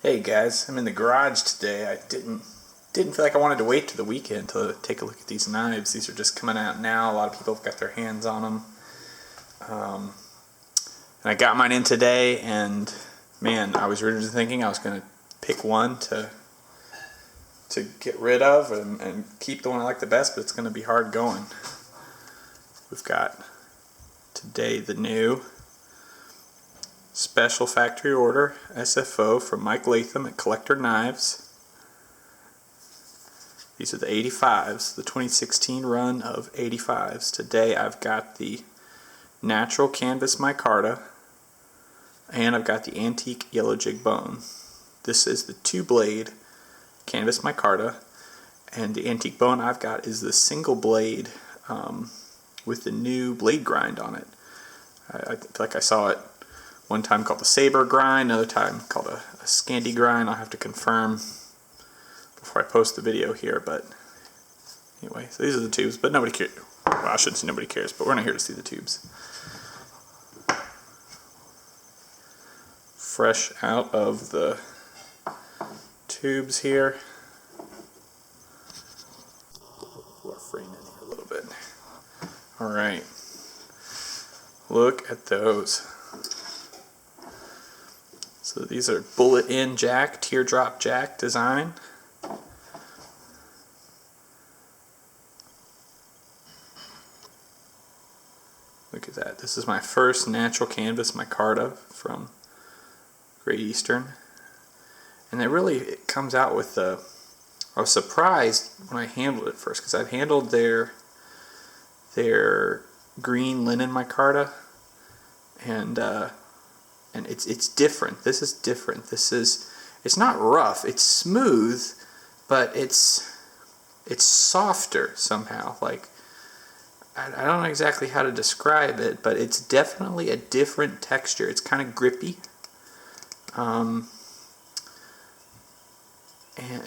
Hey guys, I'm in the garage today. I didn't feel like I wanted to wait to the weekend to take a look at these knives. These are just coming out now. A lot of people have got their hands on them. And I got mine in today, and man, I was originally thinking I was going to pick one to get rid of and keep the one I like the best, but it's going to be hard going. We've got today the new special factory order SFO from Mike Latham at Collector Knives. These are the 85s, the 2016 run of 85s. Today I've got the natural canvas micarta and I've got the antique yellow jig bone. This is the 2-blade canvas micarta, and the antique bone I've got is the single blade with the new blade grind on it. I feel like I saw it one time called the sabre grind, another time called a Scandi grind. I'll have to confirm before I post the video here, but anyway, so these are the tubes, but nobody cares. Well, I shouldn't say nobody cares, but we're not here to see the tubes. Fresh out of the tubes here. We'll frame in here a little bit. Alright, look at those. So these are bullet-in jack, teardrop jack design. Look at that. This is my first natural canvas micarta from Great Eastern. And it comes out with I was surprised when I handled it first, because I've handled their green linen micarta, and it's different. This is different. It's not rough. It's smooth, but it's softer somehow. Like, I don't know exactly how to describe it, but it's definitely a different texture. It's kind of grippy. And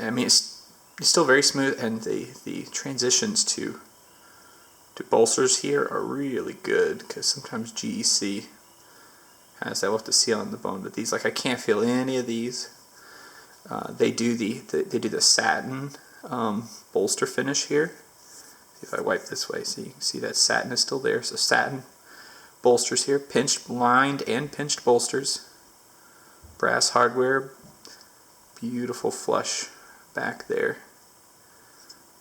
I mean, it's still very smooth, and the transitions to bolsters here are really good, because sometimes GEC has that. We'll have to see on the bone, but these, like, I can't feel any of these. They do the satin bolster finish here. If I wipe this way, so you can see that satin is still there. So satin bolsters here, lined and pinched bolsters, brass hardware, beautiful flush back there.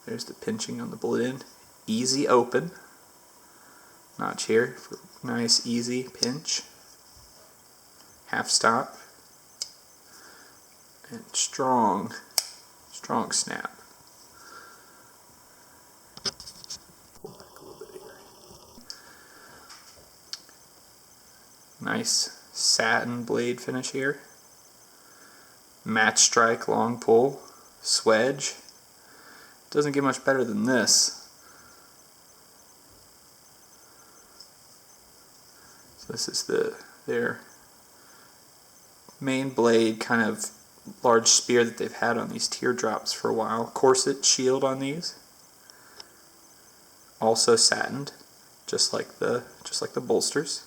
There's the pinching on the bullet end. Easy open. Notch here for nice easy pinch. Half stop. And strong snap. Pull back a little bit here. Nice satin blade finish here. Match strike long pull. Swedge. Doesn't get much better than this. So this is their main blade, kind of large spear that they've had on these teardrops for a while. Corset shield on these. Also satined, just like the bolsters.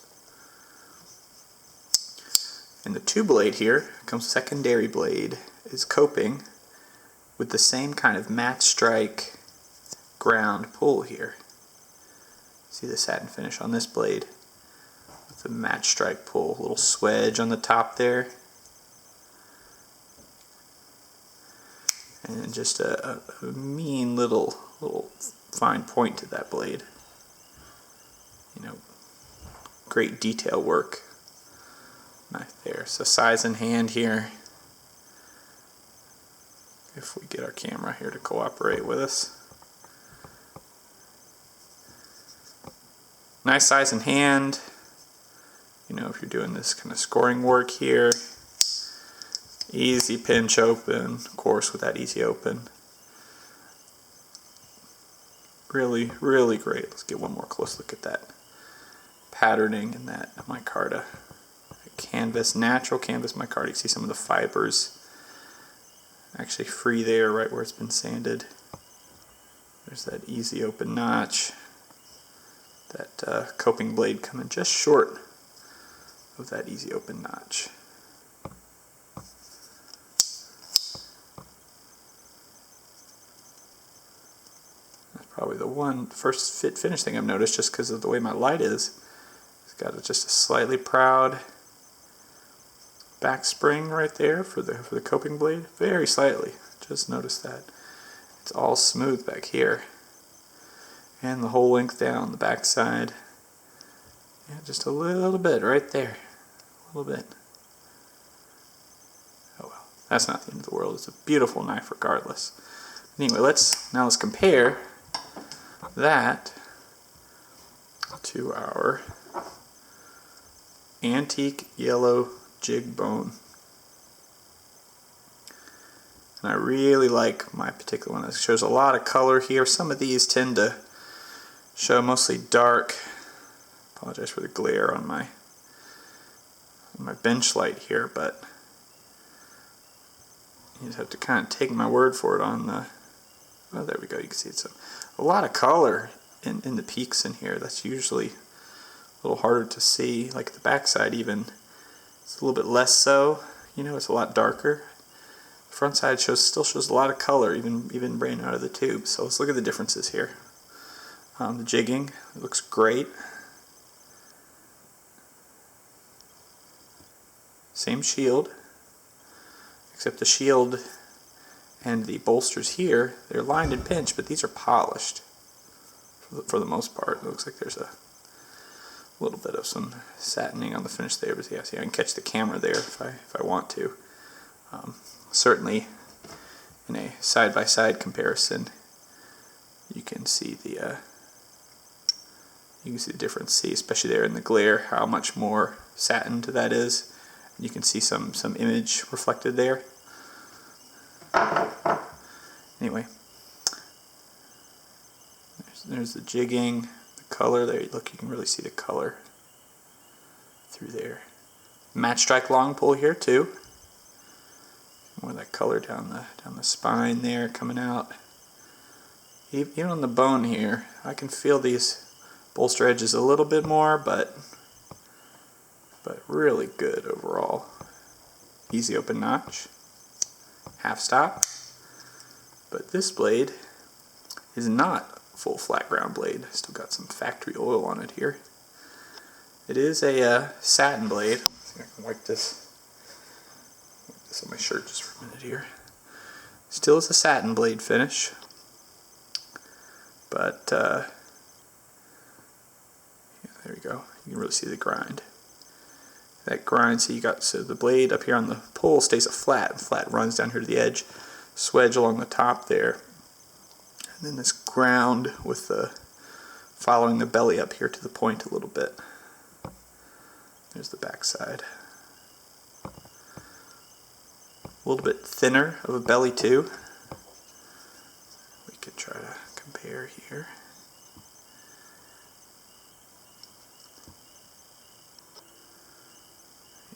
And the 2-blade here comes secondary blade is coping with the same kind of match strike ground pull here. See the satin finish on this blade with the match strike pull, little swedge on the top there, and just a mean little fine point to that blade. You know, great detail work. Knife there. So size in hand here, if we get our camera here to cooperate with us. Nice size in hand. You know, if you're doing this kind of scoring work here. Easy pinch open, of course, with that easy open. Really, really great. Let's get one more close look at that patterning in that micarta. Canvas, natural canvas micarta. You see some of the fibers actually free there, right where it's been sanded. There's that easy open notch. That coping blade coming just short of that easy open notch. probably the first finish thing I've noticed, just because of the way my light is. It's got just a slightly proud back spring right there for the coping blade. Very slightly. Just notice that. It's all smooth back here. And the whole length down the back side. Yeah, just a little bit right there. A little bit. Oh well, that's not the end of the world. It's a beautiful knife regardless. Anyway, let's compare that to our antique yellow jig bone. And I really like my particular one. It shows a lot of color here. Some of these tend to show mostly dark. Apologize for the glare on my bench light here, but you just have to kind of take my word for it on the. Oh, there we go. You can see it's a lot of color in the peaks in here. That's usually a little harder to see. Like the backside, even it's a little bit less so. You know, it's a lot darker. The front side still shows a lot of color, even brand out of the tube. So let's look at the differences here. The jigging looks great. Same shield, except the shield and the bolsters here, they're lined and pinched, but these are polished for the most part. It looks like there's a little bit of some satining on the finish there, but yeah, see, I can catch the camera there if I want to. Certainly, in a side-by-side comparison, you can see the difference. See, especially there in the glare, how much more satin that is. You can see some image reflected there. Anyway, there's the jigging, the color there. Look, you can really see the color through there. Match strike long pull here too. More of that color down the spine there coming out. Even on the bone here, I can feel these bolster edges a little bit more, but really good overall. Easy open notch, half stop. But this blade is not a full flat ground blade. Still got some factory oil on it here. It is a satin blade. Let's see if I can wipe this on my shirt just for a minute here. Still is a satin blade finish, but yeah, there we go. You can really see the grind. That grind, so the blade up here on the pull stays a flat, and flat runs down here to the edge, swedge along the top there, and then this ground with following the belly up here to the point a little bit. There's the back side. A little bit thinner of a belly too. We could try to compare here.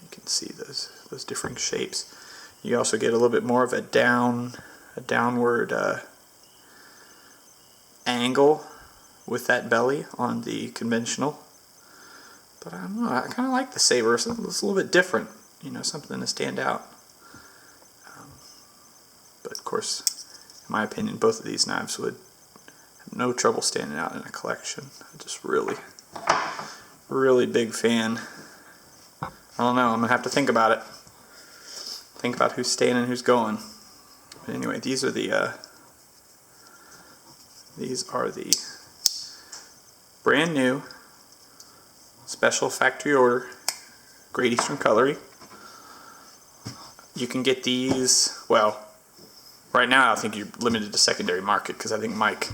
You can see those differing shapes. You also get a little bit more of a downward angle with that belly on the conventional. But I don't know, I kind of like the saber. It's a little bit different, you know, something to stand out. But of course, in my opinion, both of these knives would have no trouble standing out in a collection. I'm just really big fan. I don't know, I'm going to have to think about it. Think about who's staying and who's going. But anyway, these are the brand new special factory order Great Eastern Cutlery. You can get these, well, right now I think you're limited to secondary market because I think Mike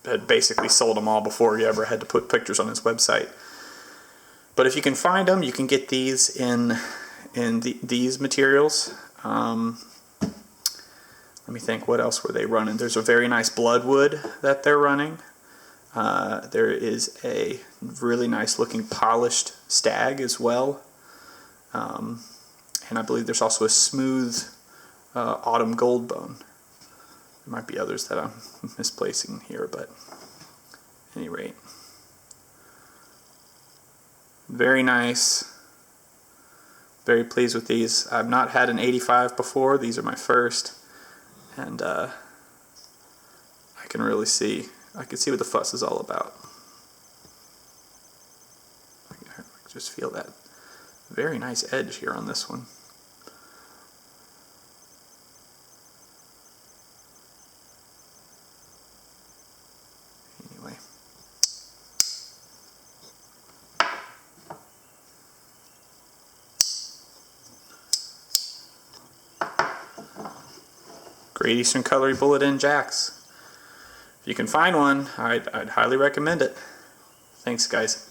had basically sold them all before he ever had to put pictures on his website. But if you can find them, you can get these in these materials. Let me think, what else were they running? There's a very nice bloodwood that they're running. There is a really nice looking polished stag as well. And I believe there's also a smooth autumn gold bone. There might be others that I'm misplacing here, but at any rate. Very nice. Very pleased with these. I've not had an 85 before. These are my first. And I can really see I can see what the fuss is all about. I just feel that very nice edge here on this one. Anyway. Great Eastern Cutlery bullet end jacks. If you can find one, I'd highly recommend it. Thanks, guys.